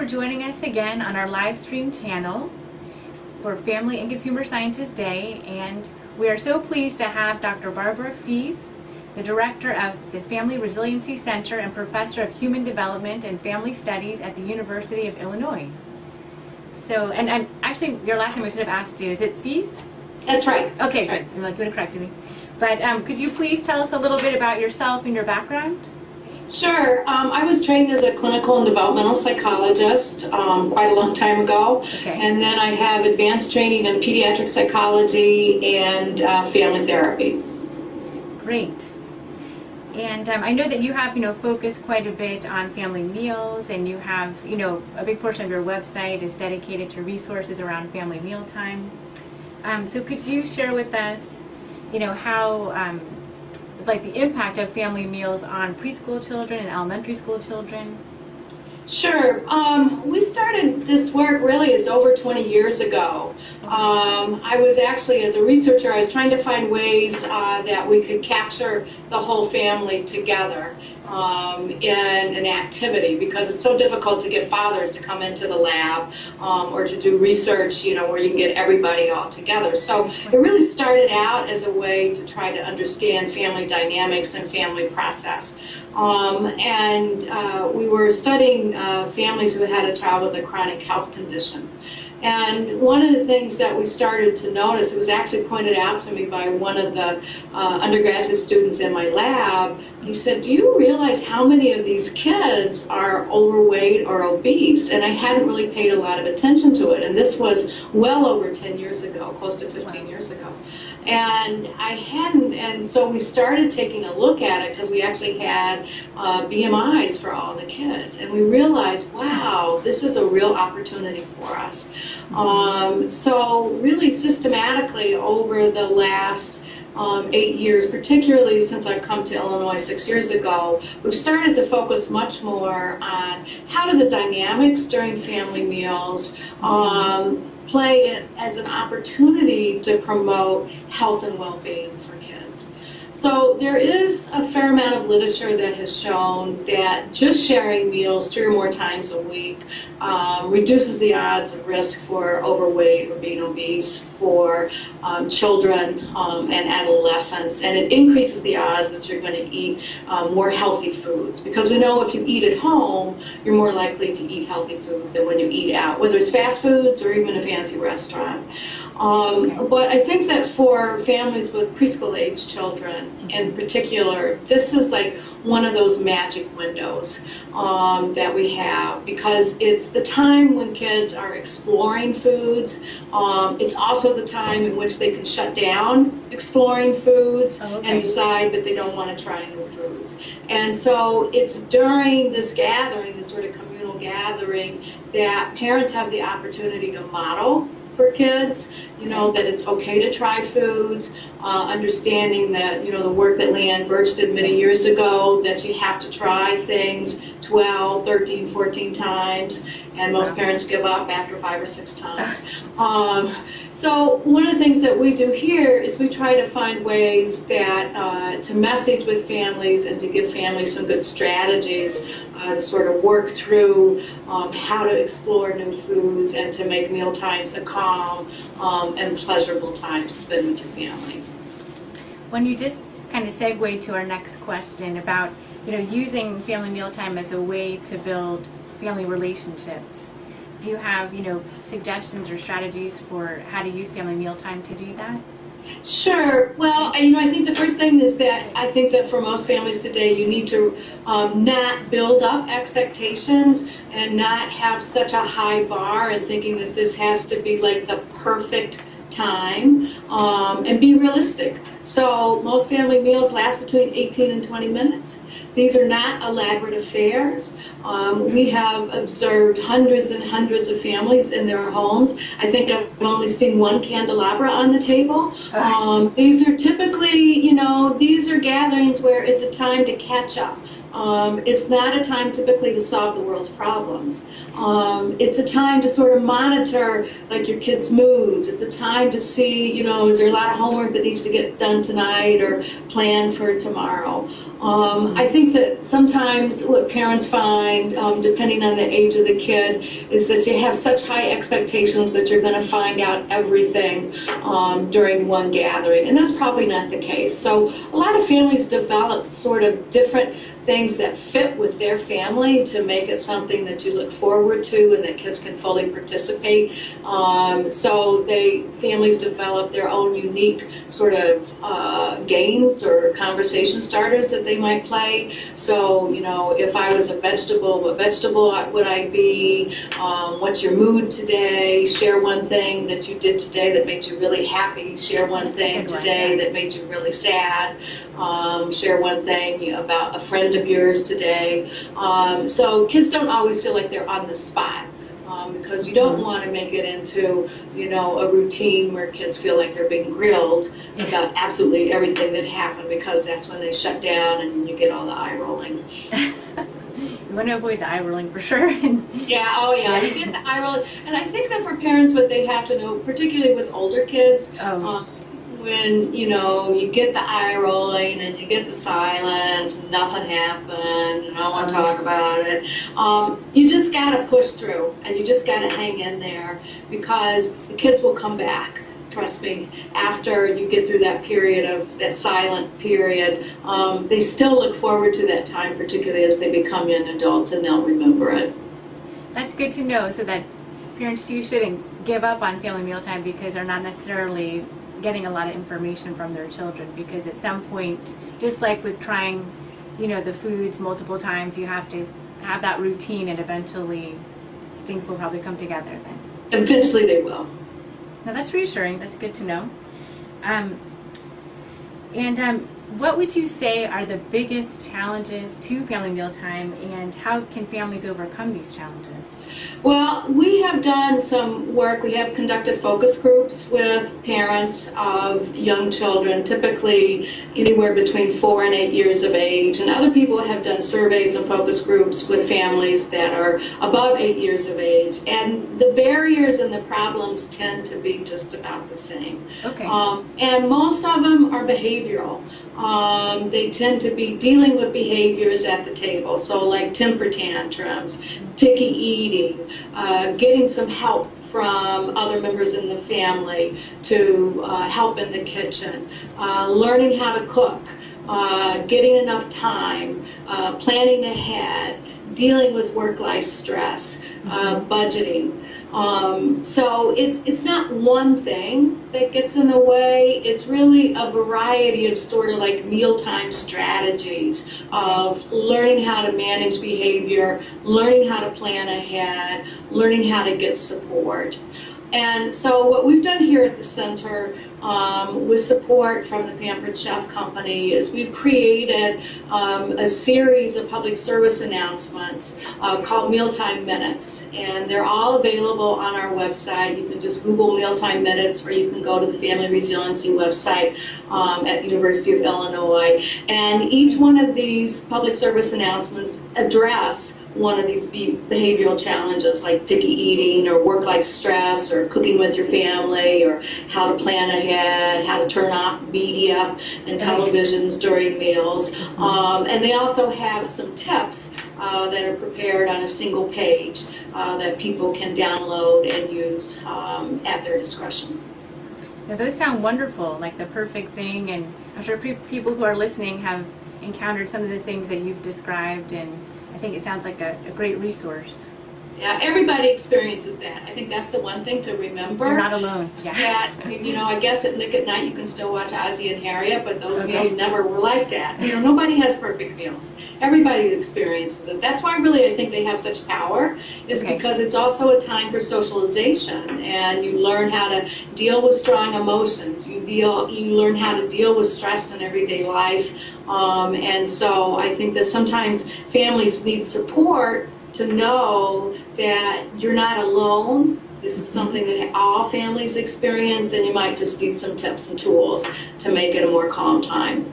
for joining us again on our live stream channel for Family and Consumer Sciences Day, and we are so pleased to have Dr. Barbara Fiese, the director of the Family Resiliency Center and professor of Human Development and Family Studies at the University of Illinois. So, and actually, your last name I should have asked you, is it Fiese? That's right. Okay, good. I'm like, you would have corrected me. But could you please tell us a little bit about yourself and your background? Sure. I was trained as a clinical and developmental psychologist quite a long time ago. Okay. And then I have advanced training in pediatric psychology and family therapy. Great. And I know that you have, focused quite a bit on family meals, and you have, a big portion of your website is dedicated to resources around family mealtime. So could you share with us, how, like the impact of family meals on preschool children and elementary school children? Sure. We started this work really is over 20 years ago. I was actually, as a researcher, I was trying to find ways that we could capture the whole family together in an activity, because it's so difficult to get fathers to come into the lab or to do research, where you can get everybody all together. So it really started out as a way to try to understand family dynamics and family process. We were studying families who had a child with a chronic health condition. And one of the things that we started to notice, it was actually pointed out to me by one of the undergraduate students in my lab. He said, do you realize how many of these kids are overweight or obese? And I hadn't really paid a lot of attention to it. And this was well over 10 years ago, close to 15 years ago. And I hadn't, and so we started taking a look at it, because we actually had BMIs for all the kids, and we realized, wow, this is a real opportunity for us. So really systematically over the last 8 years, particularly since I've come to Illinois 6 years ago, we've started to focus much more on how do the dynamics during family meals play it as an opportunity to promote health and well-being for kids. So there is a fair amount of literature that has shown that just sharing meals 3 or more times a week reduces the odds of risk for overweight or being obese for children and adolescents, and it increases the odds that you're going to eat more healthy foods, because we know if you eat at home, you're more likely to eat healthy food than when you eat out, whether it's fast foods or even a fancy restaurant. But I think that for families with preschool age children in particular, this is like one of those magic windows that we have, because it's the time when kids are exploring foods. It's also the time in which they can shut down exploring foods and decide that they don't want to try new foods. And so it's during this gathering, this sort of communal gathering, that parents have the opportunity to model for kids, that it's okay to try foods, understanding that, the work that Leanne Birch did many years ago, that you have to try things 12, 13, 14 times, and most parents give up after 5 or 6 times. So one of the things that we do here is we try to find ways that to message with families and to give families some good strategies to sort of work through how to explore new foods and to make meal times a calm and pleasurable time to spend with your family. When you just kind of segue to our next question about, using family mealtime as a way to build family relationships, do you have, suggestions or strategies for how to use family mealtime to do that? Sure. Well, I think the first thing is that I think that for most families today, you need to not build up expectations and not have such a high bar and thinking that this has to be like the perfect time, and be realistic. So most family meals last between 18 and 20 minutes. These are not elaborate affairs. We have observed hundreds and hundreds of families in their homes. I think I've only seen one candelabra on the table. These are typically, these are gatherings where it's a time to catch up. It's not a time typically to solve the world's problems. It's a time to sort of monitor like your kids' moods. It's a time to see, is there a lot of homework that needs to get done tonight or planned for tomorrow. I think that sometimes what parents find, depending on the age of the kid, is that you have such high expectations that you're going to find out everything during one gathering, and that's probably not the case. So a lot of families develop sort of different things that fit with their family to make it something that you look forward to and that kids can fully participate. So families develop their own unique sort of games or conversation starters that they might play. So, if I was a vegetable, what vegetable would I be? What's your mood today? Share one thing that you did today that made you really happy. Share one thing today that made you really sad. Share one thing about a friend of yours today. So kids don't always feel like they're on the spot. Because you don't want to make it into, a routine where kids feel like they're being grilled about absolutely everything that happened, because that's when they shut down and you get all the eye rolling. You want to avoid the eye rolling for sure. Yeah, oh yeah, you get the eye rolling. And I think that for parents, what they have to know, particularly with older kids, when you get the eye rolling and you get the silence and nothing happened and I don't want to talk about it, you just got to push through and you just got to hang in there, because the kids will come back. Trust me, after you get through that period of that silent period, they still look forward to that time, particularly as they become young adults, and they'll remember it. That's good to know, so that parents too shouldn't give up on family mealtime because they're not necessarily getting a lot of information from their children, because at some point, just like with trying, the foods multiple times, you have to have that routine, and eventually things will probably come together then. Eventually they will. Now that's reassuring. That's good to know. What would you say are the biggest challenges to family mealtime, and how can families overcome these challenges? Well, we have done some work. We have conducted focus groups with parents of young children, typically anywhere between 4 and 8 years of age. And other people have done surveys and focus groups with families that are above 8 years of age. And the barriers and the problems tend to be just about the same. Okay. And most of them are behavioral. They tend to be dealing with behaviors at the table, so like temper tantrums, picky eating, getting some help from other members in the family to help in the kitchen, learning how to cook, getting enough time, planning ahead, dealing with work-life stress, budgeting. So it's not one thing that gets in the way. It's really a variety of sort of like mealtime strategies of learning how to manage behavior, learning how to plan ahead, learning how to get support. And so what we've done here at the center, with support from the Pampered Chef Company, is we've created a series of public service announcements called Mealtime Minutes. And they're all available on our website. You can just Google Mealtime Minutes, or you can go to the Family Resiliency website at the University of Illinois. And each one of these public service announcements address one of these behavioral challenges, like picky eating or work-life stress or cooking with your family, or how to plan ahead, how to turn off media and televisions during meals. And they also have some tips that are prepared on a single page that people can download and use at their discretion. Now those sound wonderful, like the perfect thing, and I'm sure people who are listening have encountered some of the things that you've described, and I think it sounds like a great resource. Yeah, everybody experiences that. I think that's the one thing to remember. You're not alone. Yeah. That, I guess at Nick at Night you can still watch Ozzie and Harriet, but those meals never were like that. Nobody has perfect meals. Everybody experiences it. That's why really I think they have such power, is because it's also a time for socialization, and you learn how to deal with strong emotions. You learn how to deal with stress in everyday life. And so I think that sometimes families need support to know that you're not alone. This is something that all families experience, and you might just need some tips and tools to make it a more calm time.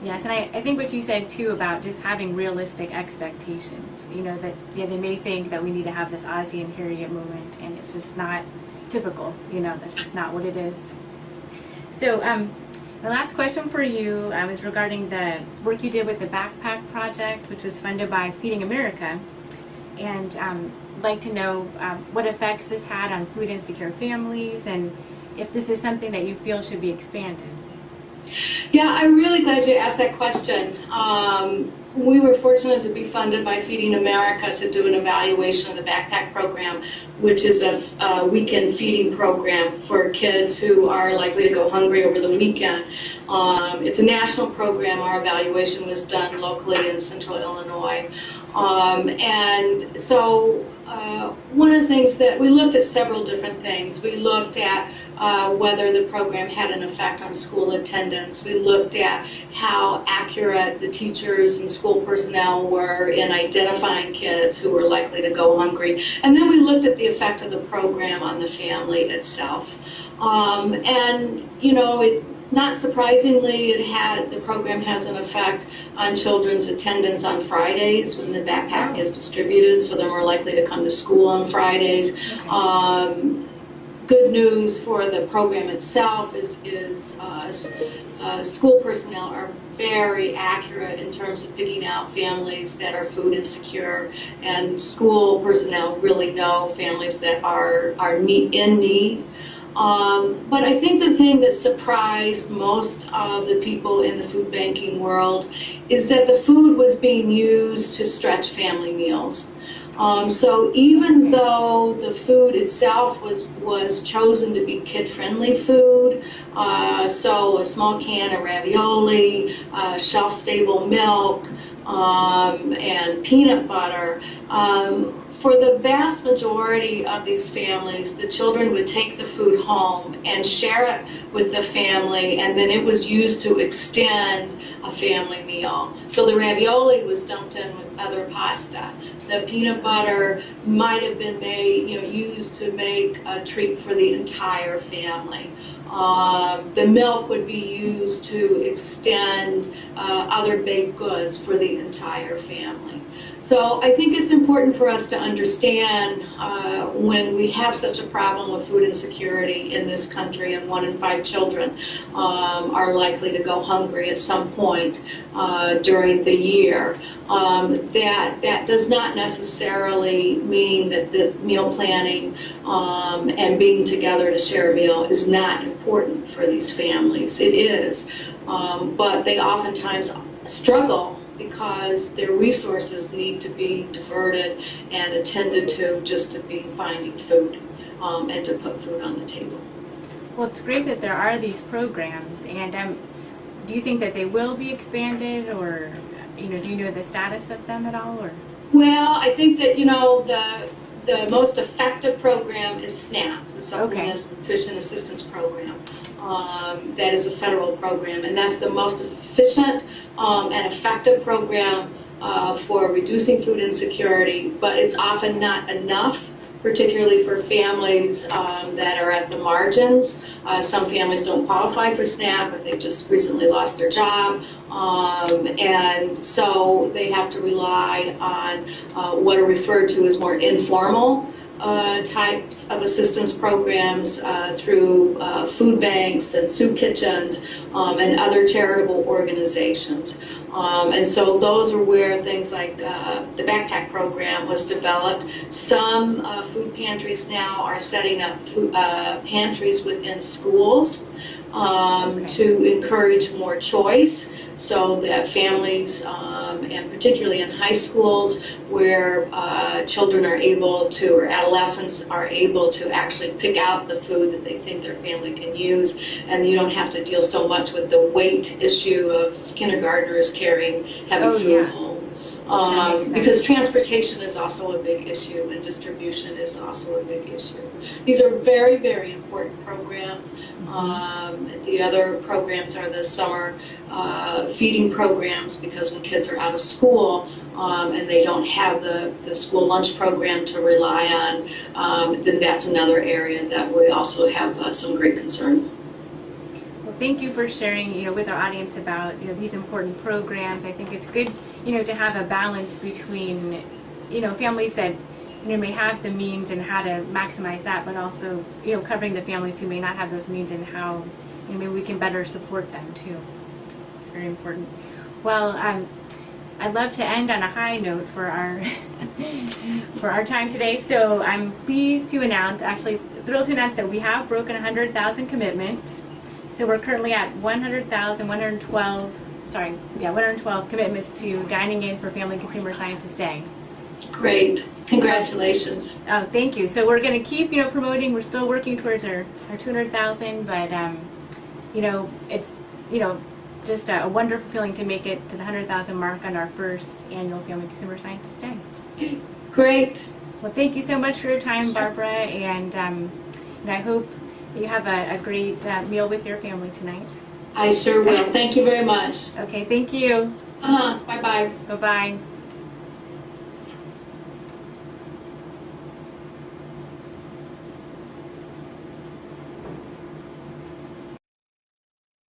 Yes, and I think what you said too about just having realistic expectations, that they may think that we need to have this Ozzie and Harriet moment, and it's just not typical, that's just not what it is. So The last question for you is regarding the work you did with the Backpack Project, which was funded by Feeding America. And I'd like to know what effects this had on food insecure families, and if this is something that you feel should be expanded. Yeah, I'm really glad you asked that question. We were fortunate to be funded by Feeding America to do an evaluation of the Backpack Program, which is a weekend feeding program for kids who are likely to go hungry over the weekend. It's a national program. Our evaluation was done locally in Central Illinois. And so one of the things that we looked at several different things. We looked at whether the program had an effect on school attendance. We looked at how accurate the teachers and school personnel were in identifying kids who were likely to go hungry. And then we looked at the effect of the program on the family itself. And, you know, not surprisingly, the program has an effect on children's attendance on Fridays when the backpack is distributed, so they're more likely to come to school on Fridays. Okay. Good news for the program itself is school personnel are very accurate in terms of picking out families that are food insecure, and school personnel really know families that are in need. But I think the thing that surprised most of the people in the food banking world is that the food was being used to stretch family meals. So even though the food itself was chosen to be kid-friendly food, so a small can of ravioli, shelf-stable milk, and peanut butter, for the vast majority of these families, the children would take the food home and share it with the family, and then it was used to extend a family meal. So the ravioli was dumped in with other pasta. The peanut butter might have been used to make a treat for the entire family. The milk would be used to extend other baked goods for the entire family. So I think it's important for us to understand when we have such a problem with food insecurity in this country, and 1 in 5 children are likely to go hungry at some point during the year. That does not necessarily mean that the meal planning and being together to share a meal is not important for these families. It is, but they oftentimes struggle because their resources need to be diverted and attended to just to be finding food and to put food on the table. Well, it's great that there are these programs, and do you think that they will be expanded, or do you know the status of them at all? Or? Well, I think that the most effective program is SNAP, the Supplemental Nutrition Assistance Program. That is a federal program, and that's the most efficient and effective program for reducing food insecurity, but it's often not enough, particularly for families that are at the margins. Some families don't qualify for SNAP, but they just recently lost their job, and so they have to rely on what are referred to as more informal types of assistance programs through food banks and soup kitchens and other charitable organizations. And so those are where things like the Backpack Program was developed. Some food pantries now are setting up pantries within schools to encourage more choice, so that families, and particularly in high schools where children are able to, or adolescents are able to actually pick out the food that they think their family can use, and you don't have to deal so much with the weight issue of kindergartners carrying heavy food home. Because transportation is also a big issue, and distribution is also a big issue. These are very, very important programs. The other programs are the summer feeding programs, because when kids are out of school and they don't have the school lunch program to rely on, then that's another area that we also have some great concern. Well, thank you for sharing, with our audience about, these important programs. I think it's good, to have a balance between, families that, may have the means and how to maximize that, but also, covering the families who may not have those means and how, maybe we can better support them too. It's very important. Well, I'd love to end on a high note for our for our time today. So I'm pleased to announce, actually thrilled to announce, that we have broken 100,000 commitments. So we're currently at 112 commitments to Dining In for Family Consumer Sciences Day. Great. Congratulations. Oh, thank you. So we're going to keep, promoting. We're still working towards our 200,000, but it's, just a wonderful feeling to make it to the 100,000 mark on our first annual Family Consumer Sciences Day. Okay. Great. Well, thank you so much for your time, Sure. Barbara, and I hope you have a great meal with your family tonight. I sure will. Thank you very much. Okay, thank you. Bye-bye. Bye-bye.